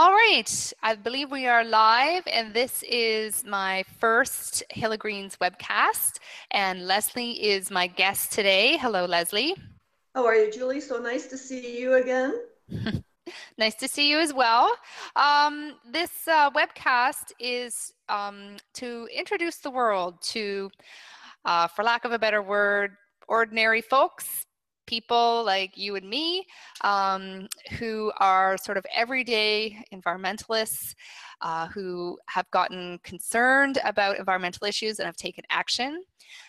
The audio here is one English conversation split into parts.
All right, I believe we are live, and this is my first Hill of Greens webcast, and Lesley is my guest today. Hello, Lesley. How are you, Julie? So nice to see you again. Nice to see you as well. This webcast is to introduce the world to, for lack of a better word, ordinary folks, people like you and me, who are sort of everyday environmentalists, who have gotten concerned about environmental issues and have taken action.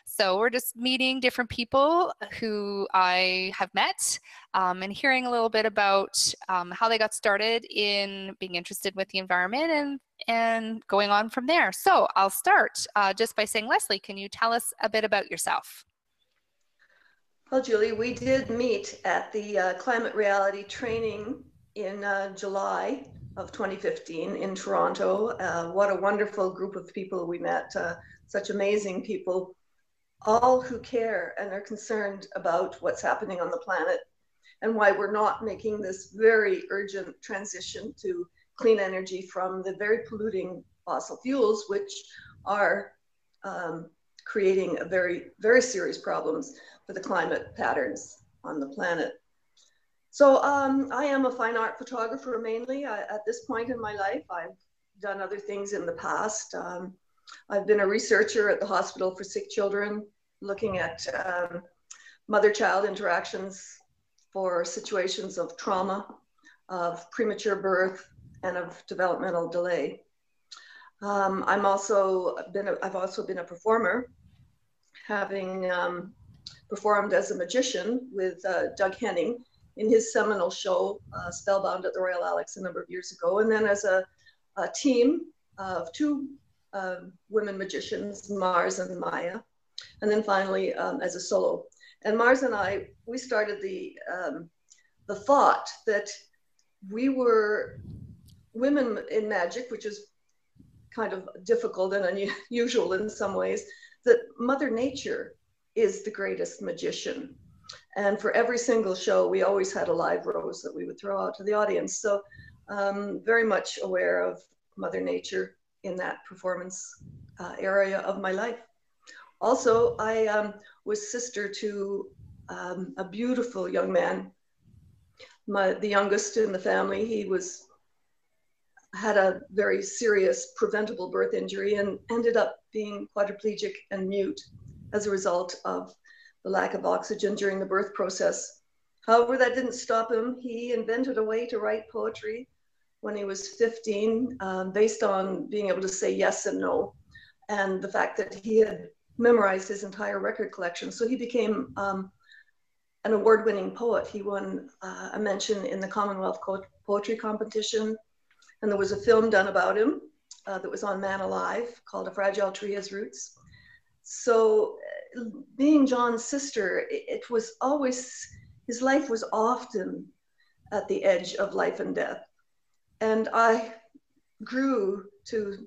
So we're just meeting different people who I have met, and hearing a little bit about how they got started in being interested with the environment and going on from there. So I'll start just by saying, Lesley, can you tell us a bit about yourself? Well, Julie, we did meet at the climate reality training in July of 2015 in Toronto. What a wonderful group of people we met, such amazing people, all who care and are concerned about what's happening on the planet and why we're not making this very urgent transition to clean energy from the very polluting fossil fuels, which are creating a very serious problems for the climate patterns on the planet. So I am a fine art photographer mainly. At this point in my life, I've done other things in the past. I've been a researcher at the Hospital for Sick Children, looking at mother-child interactions for situations of trauma, of premature birth, and of developmental delay. I've also been a performer, having performed as a magician with Doug Henning in his seminal show, Spellbound at the Royal Alex, a number of years ago. And then as a team of two women magicians, Mars and Maya. And then finally as a solo. And Mars and I, we started the thought that we were women in magic, which is kind of difficult and unusual in some ways, that Mother Nature is the greatest magician. And for every single show, we always had a live rose that we would throw out to the audience. So very much aware of Mother Nature in that performance area of my life. Also, I was sister to a beautiful young man, the youngest in the family. He had a very serious preventable birth injury and ended up being quadriplegic and mute as a result of the lack of oxygen during the birth process. However, that didn't stop him. He invented a way to write poetry when he was 15, based on being able to say yes and no, and the fact that he had memorized his entire record collection. So he became an award-winning poet. He won a mention in the Commonwealth Poetry Competition, and there was a film done about him that was on Man Alive called A Fragile Tree Has Roots. So being John's sister, it was always, his life was often at the edge of life and death. And I grew to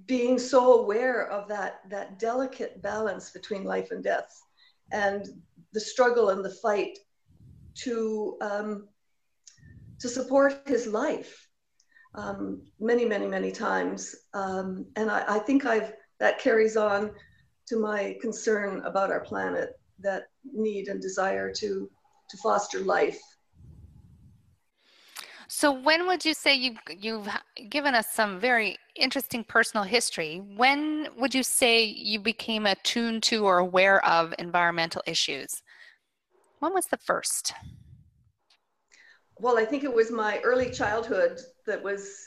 being so aware of that delicate balance between life and death and the struggle and the fight to support his life many times. And I think that carries on to my concern about our planet, that need and desire to foster life. So when would you say you've given us some very interesting personal history? When would you say you became attuned to or aware of environmental issues? When was the first? Well, I think it was my early childhood that was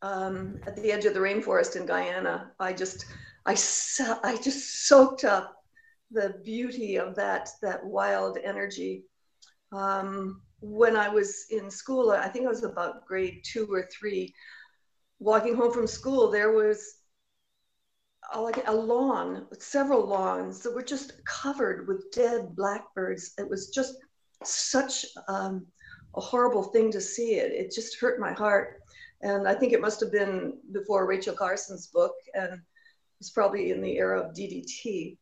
at the edge of the rainforest in Guyana. I just soaked up the beauty of that wild energy. When I was in school, I think I was about grade 2 or 3, walking home from school, there was like a lawn, several lawns that were just covered with dead blackbirds. It was just such a horrible thing to see. It just hurt my heart. And I think it must have been before Rachel Carson's book, and it was probably in the era of DDT.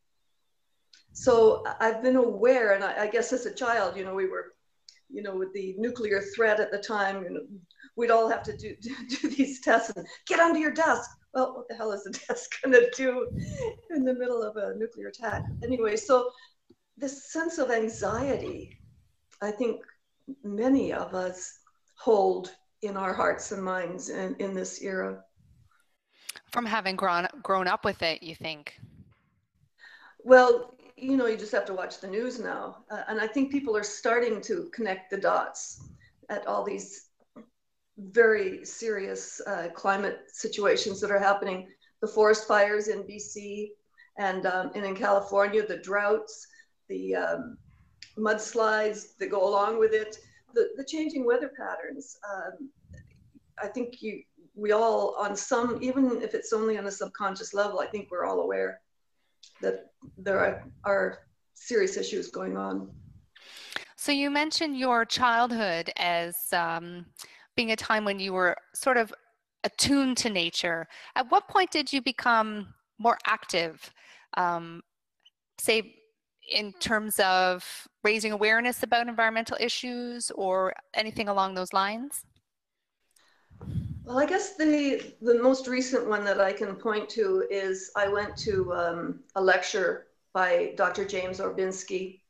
So I've been aware, and I guess as a child, we were you know, with the nuclear threat at the time, you know, we'd all have to do these tests and get under your desk. Well, what the hell is a desk going to do in the middle of a nuclear attack? Anyway, so this sense of anxiety, I think many of us hold in our hearts and minds in this era. From having grown up with it, you think? Well, you know, you just have to watch the news now. And I think people are starting to connect the dots at all these very serious climate situations that are happening. The forest fires in BC and in California, the droughts, the mudslides that go along with it, the changing weather patterns. I think we all, on some, even if it's only on a subconscious level, I think we're all aware that there are serious issues going on. So you mentioned your childhood as being a time when you were sort of attuned to nature. At what point did you become more active, say in terms of raising awareness about environmental issues or anything along those lines? Well, I guess the most recent one that I can point to is I went to a lecture by Dr. James Orbinski,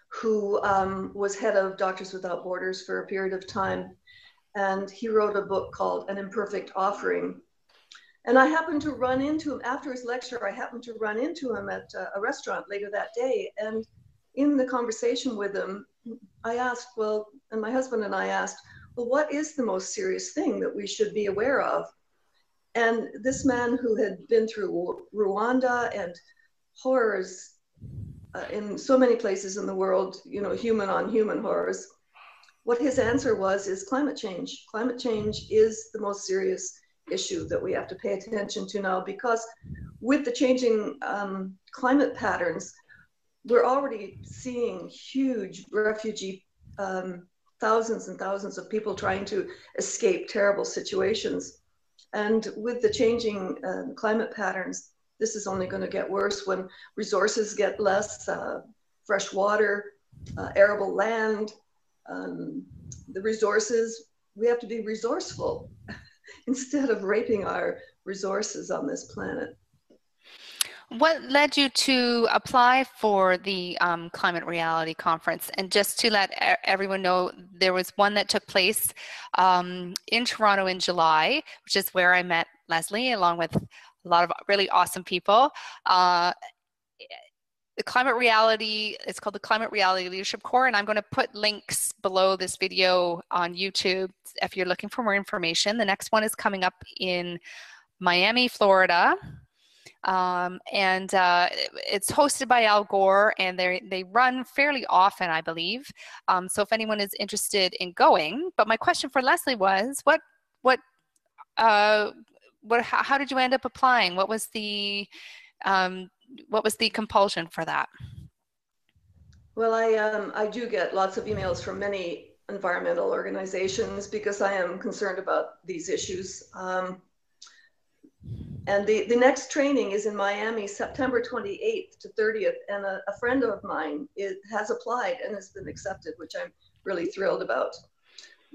who was head of Doctors Without Borders for a period of time. And he wrote a book called An Imperfect Offering. And I happened to run into him after his lecture. I happened to run into him at a restaurant later that day. And in the conversation with him, I asked, well, and my husband and I asked, well, what is the most serious thing that we should be aware of? And this man who had been through Rwanda and horrors in so many places in the world, you know, human on human horrors, what his answer was is climate change. Climate change is the most serious issue that we have to pay attention to now, because with the changing climate patterns, we're already seeing huge refugee, thousands and thousands of people trying to escape terrible situations. And with the changing climate patterns, this is only going to get worse when resources get less, fresh water, arable land, the resources. We have to be resourceful instead of raping our resources on this planet. What led you to apply for the Climate Reality Conference? And just to let everyone know, there was one that took place in Toronto in July, which is where I met Lesley, along with a lot of really awesome people. The Climate Reality, it's called the Climate Reality Leadership Corps, and I'm going to put links below this video on YouTube if you're looking for more information. The next one is coming up in Miami, Florida. It's hosted by Al Gore, and they run fairly often, I believe. So if anyone is interested in going, but my question for Lesley was, how did you end up applying? What was the compulsion for that? Well, I do get lots of emails from many environmental organizations because I am concerned about these issues. And the next training is in Miami, September 28th to 30th. And a friend of mine has applied and has been accepted, which I'm really thrilled about.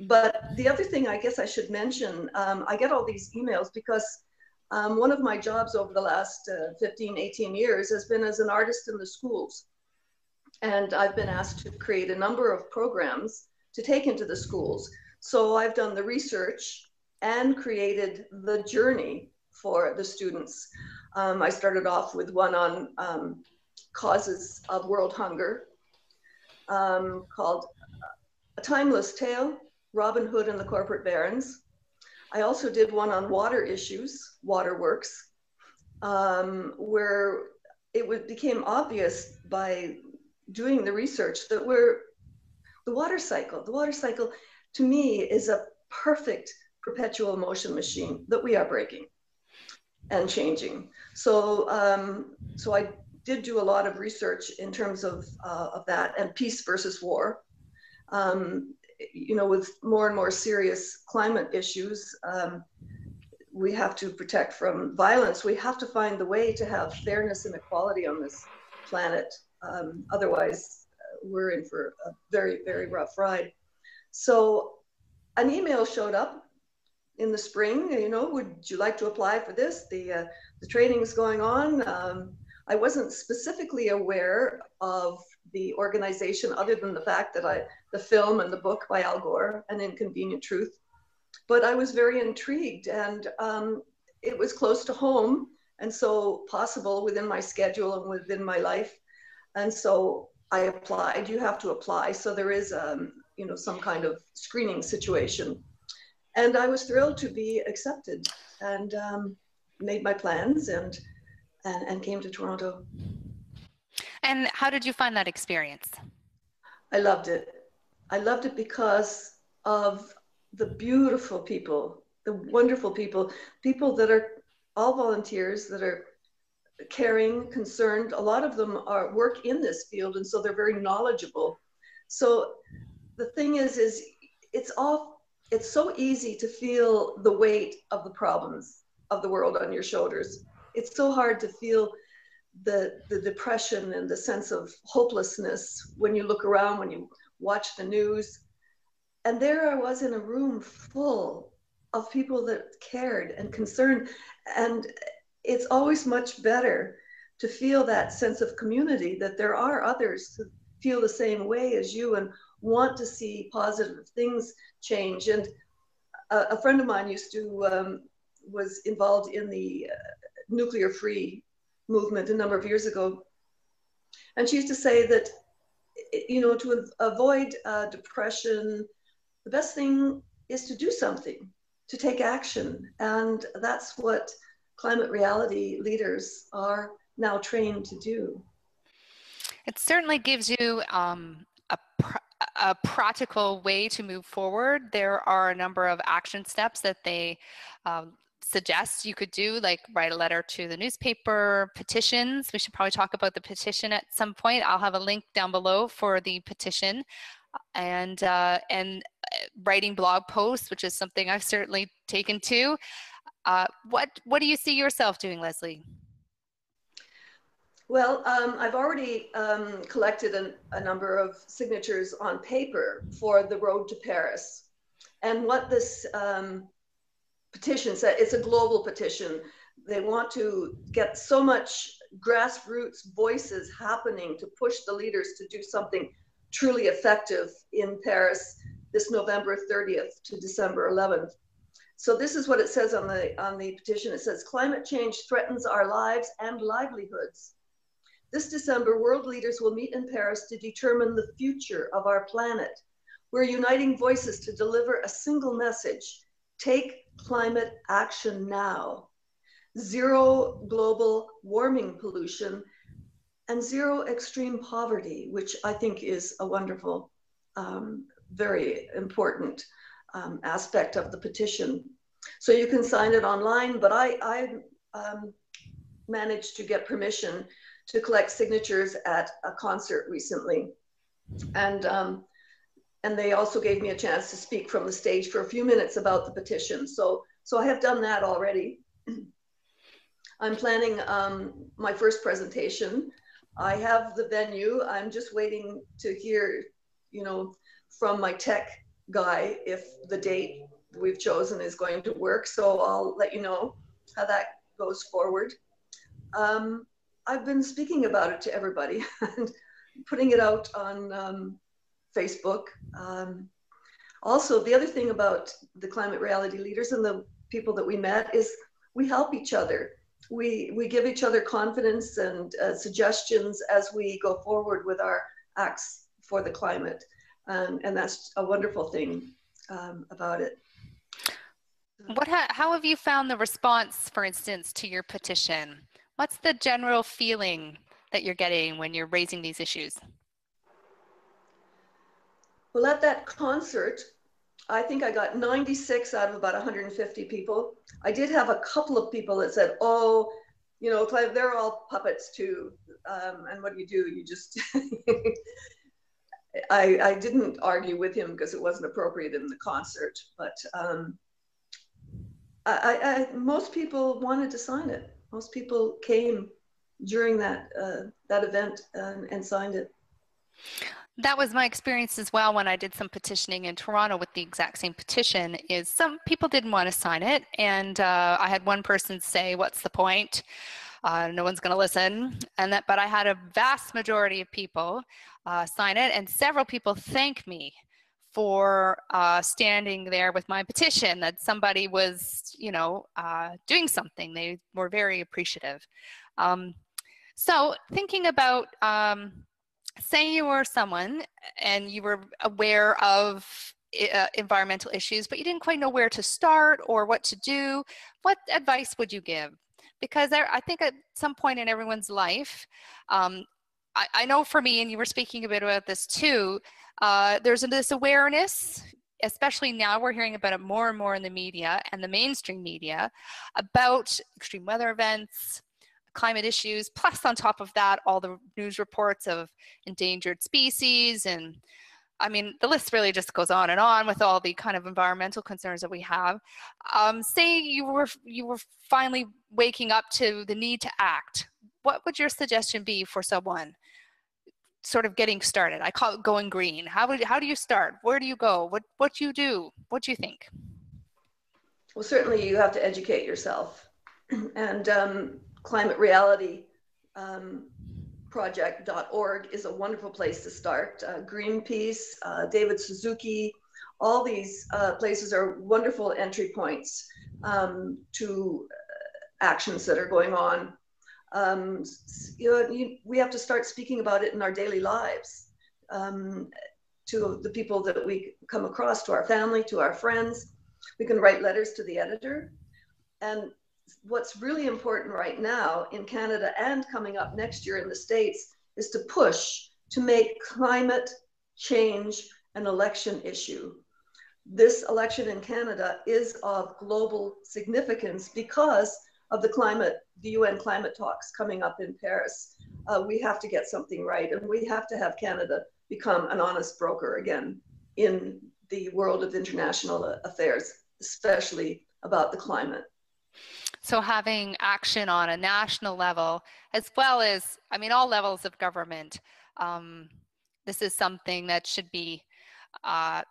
But the other thing I guess I should mention, I get all these emails because one of my jobs over the last 15, 18 years has been as an artist in the schools. And I've been asked to create a number of programs to take into the schools. So I've done the research and created the journey for the students. I started off with one on causes of world hunger called A Timeless Tale, Robin Hood and the Corporate Barons. I also did one on water issues, waterworks, where it became obvious by doing the research that the water cycle to me is a perfect perpetual motion machine that we are breaking and changing. So I did do a lot of research in terms of that, and peace versus war. You know, with more and more serious climate issues, we have to protect from violence. We have to find the way to have fairness and equality on this planet. Otherwise, we're in for a very, very rough ride. So an email showed up in the spring, would you like to apply for this? The training is going on. I wasn't specifically aware of the organization other than the fact that the film and the book by Al Gore, An Inconvenient Truth. But I was very intrigued, and it was close to home, and so possible within my schedule and within my life. And so I applied. You have to apply. So there is, some kind of screening situation. And I was thrilled to be accepted, and made my plans and came to Toronto. And how did you find that experience? I loved it. I loved it because of the beautiful people, the wonderful people that are all volunteers, that are caring, concerned. A lot of them work in this field, and so they're very knowledgeable. So the thing is it's so easy to feel the weight of the problems of the world on your shoulders. It's so hard to feel the depression and the sense of hopelessness when you look around, when you watch the news. And there I was in a room full of people that cared and concerned. And it's always much better to feel that sense of community, that there are others who feel the same way as you and want to see positive things change. And a friend of mine was involved in the nuclear-free movement a number of years ago. And she used to say that, to avoid depression, the best thing is to do something, to take action. And that's what climate reality leaders are now trained to do. It certainly gives you a practical way to move forward. There are a number of action steps that they suggest you could do, like write a letter to the newspaper, petitions. We should probably talk about the petition at some point. I'll have a link down below for the petition, and writing blog posts, which is something I've certainly taken to. What do you see yourself doing, Lesley? Well, I've already collected a number of signatures on paper for the Road to Paris. And what this petition said, it's a global petition. They want to get so much grassroots voices happening to push the leaders to do something truly effective in Paris this November 30th to December 11th. So this is what it says on the petition. It says, climate change threatens our lives and livelihoods. This December, world leaders will meet in Paris to determine the future of our planet. We're uniting voices to deliver a single message. Take climate action now. Zero global warming pollution and zero extreme poverty, which I think is a wonderful, very important aspect of the petition. So you can sign it online, but I managed to get permission to collect signatures at a concert recently. And they also gave me a chance to speak from the stage for a few minutes about the petition. So I have done that already. I'm planning my first presentation. I have the venue. I'm just waiting to hear, from my tech guy if the date we've chosen is going to work. So I'll let you know how that goes forward. I've been speaking about it to everybody and putting it out on Facebook. Also, the other thing about the climate reality leaders and the people that we met is we help each other. We give each other confidence and suggestions as we go forward with our acts for the climate. And that's a wonderful thing about it. How have you found the response, for instance, to your petition? What's the general feeling that you're getting when you're raising these issues? Well, at that concert, I think I got 96 out of about 150 people. I did have a couple of people that said, oh, Clive, they're all puppets too. And what do? You just, I didn't argue with him because it wasn't appropriate in the concert, but most people wanted to sign it. Most people came during that event and signed it. That was my experience as well when I did some petitioning in Toronto with the exact same petition. Is some people didn't want to sign it, and I had one person say, "What's the point? No one's going to listen." But I had a vast majority of people sign it, and several people thank me for standing there with my petition, that somebody was, doing something. They were very appreciative. So thinking about, say you were someone and you were aware of environmental issues, but you didn't quite know where to start or what to do, what advice would you give? Because I think at some point in everyone's life, I know for me, and you were speaking a bit about this too, there's this awareness, especially now we're hearing about it more and more in the media and the mainstream media, about extreme weather events, climate issues, plus on top of that, all the news reports of endangered species. And I mean, the list really just goes on and on with all the kind of environmental concerns that we have. Say you were finally waking up to the need to act. What would your suggestion be for someone sort of getting started? I call it going green. How do you start? Where do you go? What do you do? What do you think? Well, certainly you have to educate yourself. And Climate Reality Project.org is a wonderful place to start. Greenpeace, David Suzuki, all these places are wonderful entry points to actions that are going on. We have to start speaking about it in our daily lives to the people that we come across, to our family, to our friends. We can write letters to the editor. And what's really important right now in Canada and coming up next year in the States is to push to make climate change an election issue. This election in Canada is of global significance because of the UN climate talks coming up in Paris. We have to get something right, and we have to have Canada become an honest broker again in the world of international affairs, especially about the climate. So having action on a national level, as well as, I mean, all levels of government, this is something that should be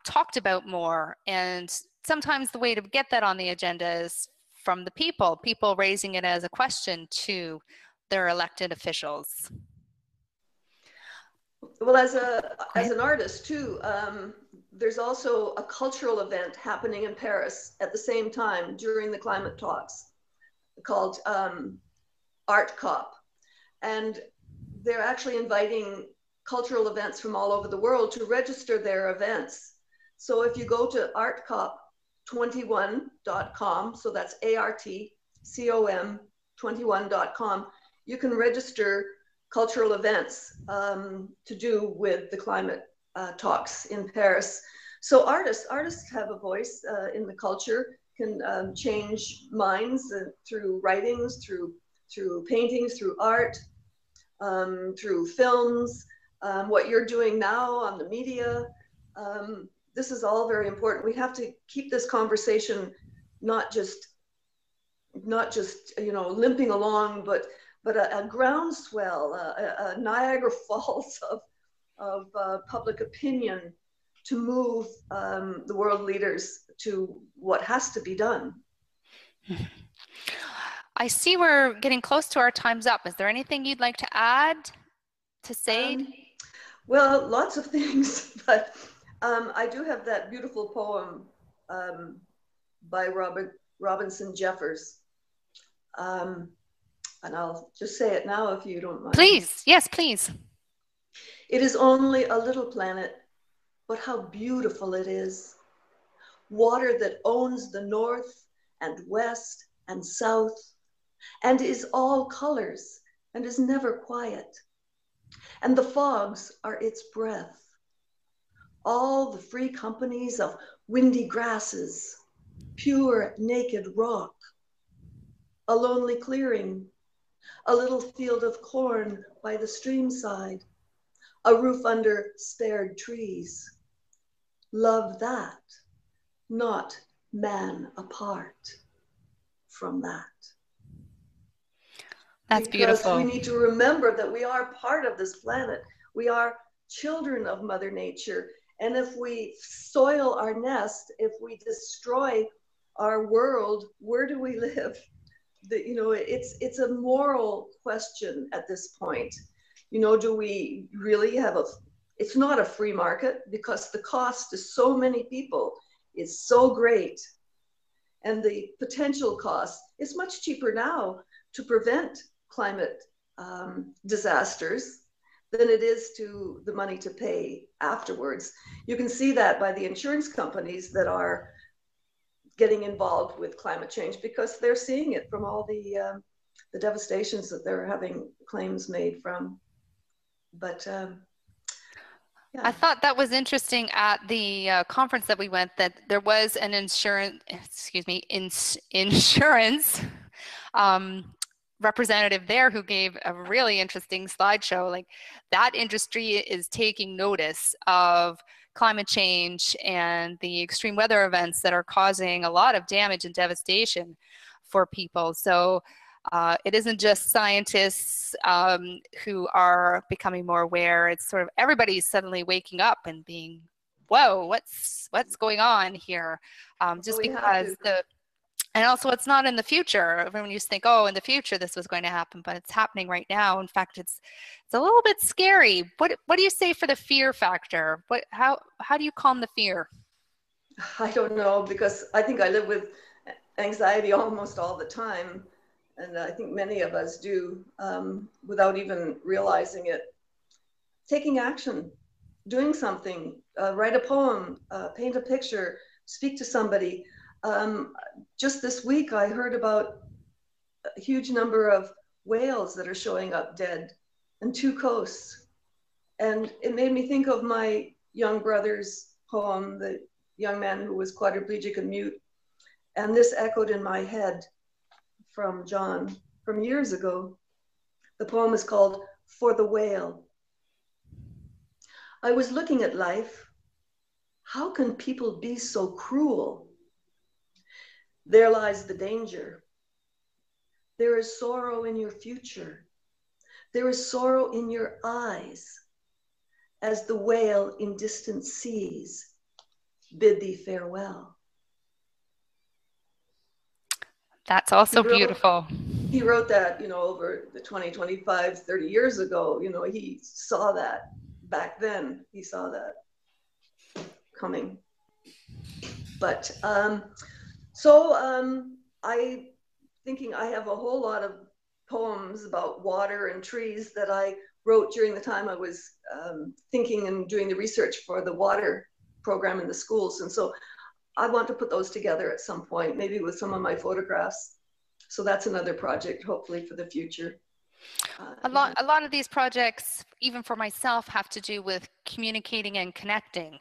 talked about more. And sometimes the way to get that on the agenda is from the people raising it as a question to their elected officials. Well, as an artist too, there's also a cultural event happening in Paris at the same time during the climate talks called Art Cop. And they're actually inviting cultural events from all over the world to register their events. So if you go to artcop21.com, so that's ARTCOM 21.com, you can register cultural events to do with the climate talks in Paris. So artists have a voice in the culture, can change minds through writings, through paintings, through art, through films, what you're doing now on the media. This is all very important. We have to keep this conversation not just limping along, but a groundswell, a Niagara Falls of public opinion to move the world leaders to what has to be done. I see we're getting close to our time's up. Is there anything you'd like to add, to say? Well, lots of things, but I do have that beautiful poem by Robinson Jeffers. And I'll just say it now if you don't mind. Please, yes, please. It is only a little planet, but how beautiful it is. Water that owns the north and west and south, and is all colors and is never quiet. And the fogs are its breath. All the free companies of windy grasses, pure naked rock, a lonely clearing, a little field of corn by the stream side, a roof under spared trees. Love that, not man apart from that. That's beautiful. Because we need to remember that we are part of this planet. We are children of Mother Nature. And if we soil our nest, if we destroy our world, where do we live? It's a moral question at this point. Do we really have it's not a free market, because the cost to so many people is so great. And the potential cost is much cheaper now to prevent climate disasters than it is to the money to pay afterwards. You can see that by the insurance companies that are getting involved with climate change, because they're seeing it from all the devastations that they're having claims made from. But yeah. I thought that was interesting at the conference that we went, that there was an insurance representative there who gave a really interesting slideshow. Like, that industry is taking notice of climate change and the extreme weather events that are causing a lot of damage and devastation for people. So it isn't just scientists who are becoming more aware. It's sort of everybody's suddenly waking up and being, whoa, what's going on here? Just because and also it's not in the future. Everyone used to think, oh, in the future this was going to happen, but it's happening right now. In fact, it's a little bit scary. What do you say for the fear factor? How do you calm the fear? I don't know, because I think I live with anxiety almost all the time. And I think many of us do, without even realizing it. Taking action, doing something, write a poem, paint a picture, speak to somebody. Just this week, I heard about a huge number of whales that are showing up dead in 2 coasts. And it made me think of my young brother's poem, The Young Man Who Was Quadriplegic and Mute. And this echoed in my head from John from years ago. The poem is called For the Whale. I was looking at life. How can people be so cruel? There lies the danger. There is sorrow in your future. There is sorrow in your eyes, as the whale in distant seas bid thee farewell. That's also beautiful. He wrote that, over the 20, 25, 30 years ago. He saw that back then. He saw that coming. But I have a whole lot of poems about water and trees that I wrote during the time I was thinking and doing the research for the water program in the schools. And so I want to put those together at some point, maybe with some of my photographs. So that's another project, hopefully, for the future. A lot of these projects, even for myself, have to do with communicating and connecting.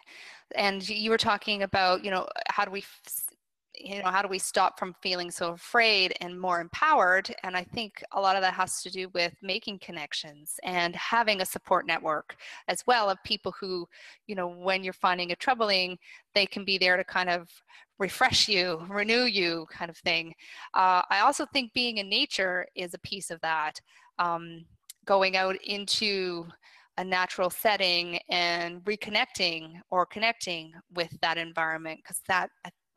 And you were talking about, how do we stop from feeling so afraid and more empowered? And I think a lot of that has to do with making connections and having a support network as well, of people who, when you're finding it troubling, they can be there to kind of refresh you, renew you, kind of thing. I also think being in nature is a piece of that. Going out into a natural setting and reconnecting or connecting with that environment, because that,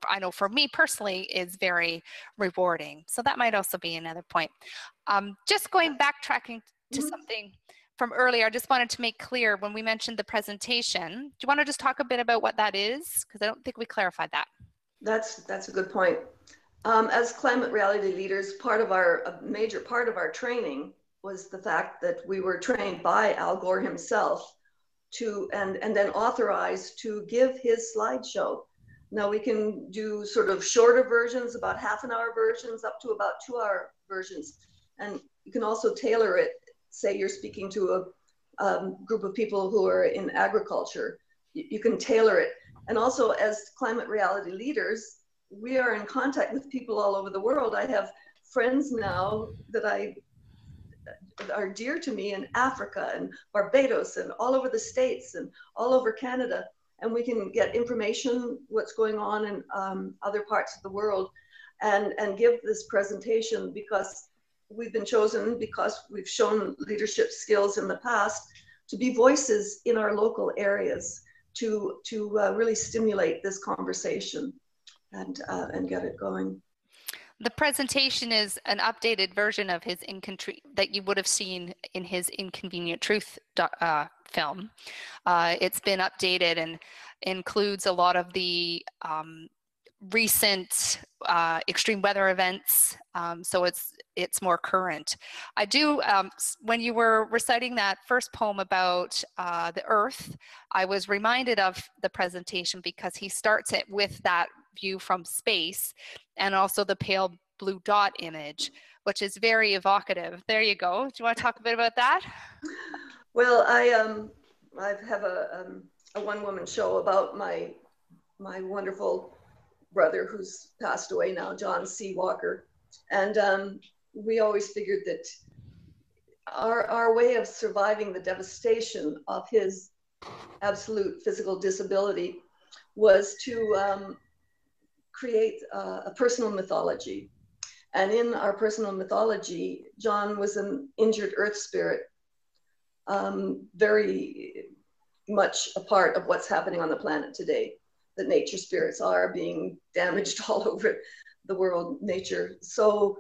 I know for me personally, is very rewarding. So that might also be another point. Just backtracking to something from earlier, I just wanted to make clear when we mentioned the presentation. Do you want to just talk a bit about what that is? Because I don't think we clarified that. That's a good point. As climate reality leaders, a major part of our training was the fact that we were trained by Al Gore himself and then authorized to give his slideshow. Now we can do sort of shorter versions, about half-an-hour versions, up to about 2-hour versions. And you can also tailor it. Say you're speaking to a group of people who are in agriculture. You can tailor it. And also, as climate reality leaders, we are in contact with people all over the world. I have friends now that are dear to me in Africa and Barbados and all over the States and all over Canada. And we can get information, what's going on in other parts of the world, and give this presentation, because we've been chosen, because we've shown leadership skills in the past, to be voices in our local areas to really stimulate this conversation and get it going. The presentation is an updated version of his that you would have seen in his Inconvenient Truth film. It's been updated and includes a lot of the recent extreme weather events, so it's more current. I do, when you were reciting that first poem about the Earth, I was reminded of the presentation because he starts it with that view from space and also the pale blue dot image, which is very evocative. There you go. Do you want to talk a bit about that? Well, I have a one-woman show about my wonderful brother who's passed away now, John C. Walker. And we always figured that our way of surviving the devastation of his absolute physical disability was to create a personal mythology. And in our personal mythology, John was an injured earth spirit, very much a part of what's happening on the planet today. That nature spirits are being damaged all over the world, nature. So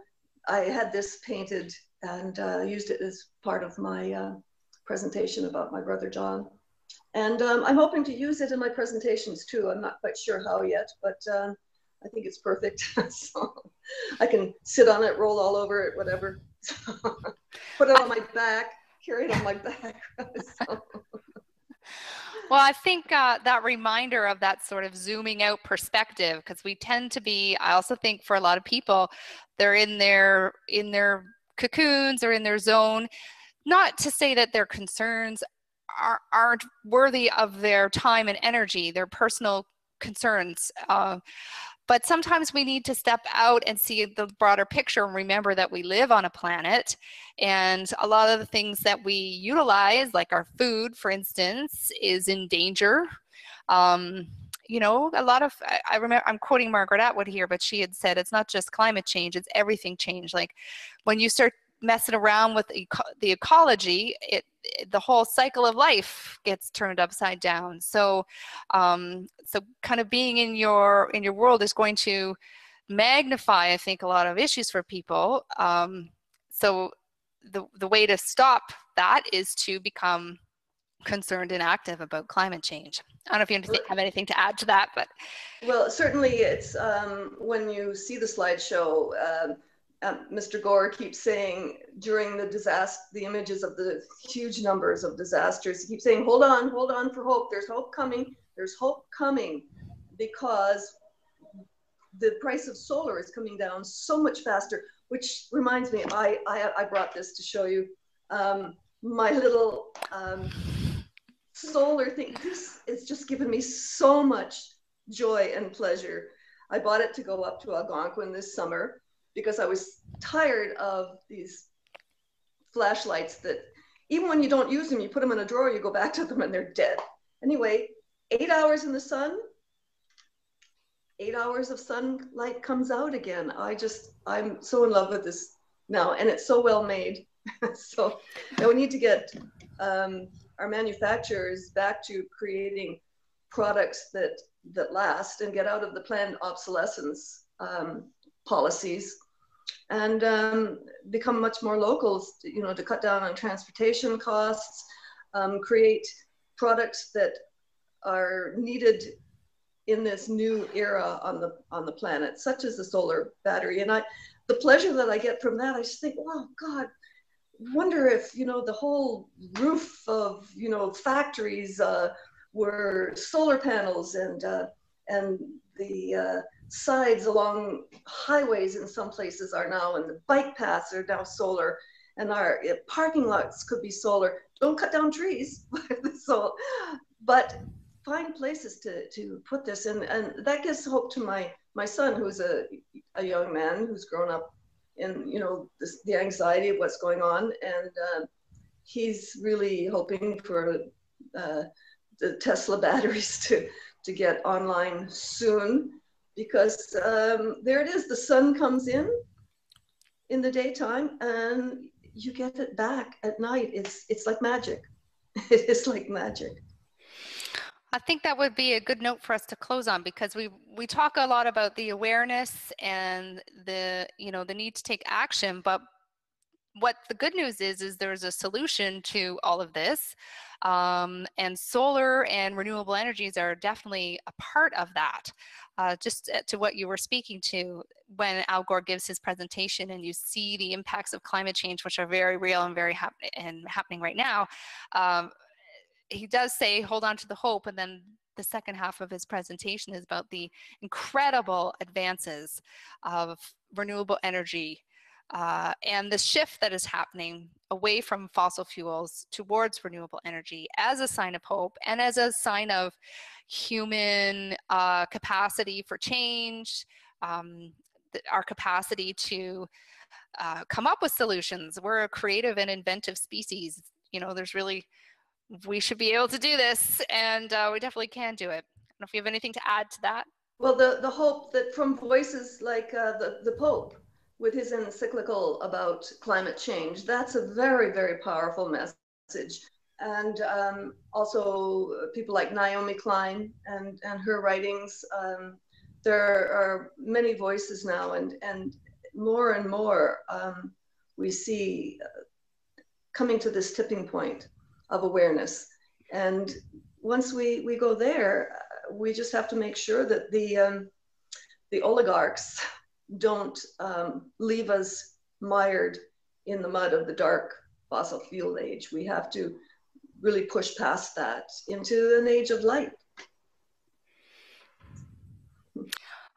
I had this painted and used it as part of my presentation about my brother John. And I'm hoping to use it in my presentations too. I'm not quite sure how yet, but I think it's perfect. So I can sit on it, roll all over it, whatever. Put it on my back, carry it on my back. So. Well, I think that reminder of that sort of zooming out perspective, because we tend to be, I also think for a lot of people, they're in their cocoons or in their zone. Not to say that their concerns aren't worthy of their time and energy, their personal concerns. But sometimes we need to step out and see the broader picture and remember that we live on a planet, and a lot of the things that we utilize, like our food, for instance, is in danger. You know, a lot of, I remember, I'm quoting Margaret Atwood here, but she had said it's not just climate change, it's everything change. Like when you start messing around with the ecology, the whole cycle of life gets turned upside down. So so kind of being in your world is going to magnify, I think, a lot of issues for people. So the way to stop that is to become concerned and active about climate change. I don't know if you have anything to add to that, but. Well, certainly it's when you see the slideshow, Mr. Gore keeps saying during the images of the huge numbers of disasters, he keeps saying, hold on for hope. There's hope coming. There's hope coming, because the price of solar is coming down so much faster, which reminds me, I brought this to show you my little solar thing. This is just given me so much joy and pleasure. I bought it to go up to Algonquin this summer because I was tired of these flashlights that even when you don't use them, you put them in a drawer, you go back to them and they're dead. Anyway, 8 hours in the sun, 8 hours of sunlight comes out again. I'm so in love with this now, and it's so well made. So now we need to get our manufacturers back to creating products that last and get out of the planned obsolescence policies, and become much more local, you know, to cut down on transportation costs, create products that are needed in this new era on the planet, such as the solar battery. And the pleasure that I get from that, I just think, wow, God, wonder if, you know, the whole roof of, you know, factories were solar panels, and the sides along highways in some places are now, and the bike paths are now solar, and our parking lots could be solar. Don't cut down trees, so, but find places to put this in, and that gives hope to my son, who's a young man who's grown up in, you know, the anxiety of what's going on, and he's really hoping for the Tesla batteries to get online soon, because there it is, the sun comes in the daytime and you get it back at night. It's like magic. It is like magic. I think that would be a good note for us to close on, because we talk a lot about the awareness and the the need to take action, but what the good news is there's a solution to all of this, and solar and renewable energies are definitely a part of that. Just to what you were speaking to when Al Gore gives his presentation, and you see the impacts of climate change, which are very real and very happening right now. He does say, hold on to the hope, and then the second half of his presentation is about the incredible advances of renewable energy, and the shift that is happening away from fossil fuels towards renewable energy as a sign of hope and as a sign of human capacity for change, our capacity to come up with solutions. We're a creative and inventive species. There's really, we should be able to do this, and we definitely can do it. I don't know if you have anything to add to that. Well, the hope that from voices like the Pope with his encyclical about climate change, that's a very, very powerful message. And also people like Naomi Klein and her writings. There are many voices now, and more we see coming to this tipping point of awareness. And once we go there, we just have to make sure that the oligarchs don't leave us mired in the mud of the dark fossil fuel age. We have to really push past that into an age of light.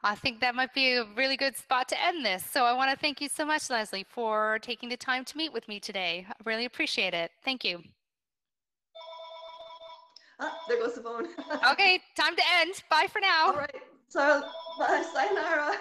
I think that might be a really good spot to end this. So I want to thank you so much, Lesley, for taking the time to meet with me today. I really appreciate it. Thank you. There goes the phone. Okay, time to end. Bye for now. All right. So, bye, sayonara.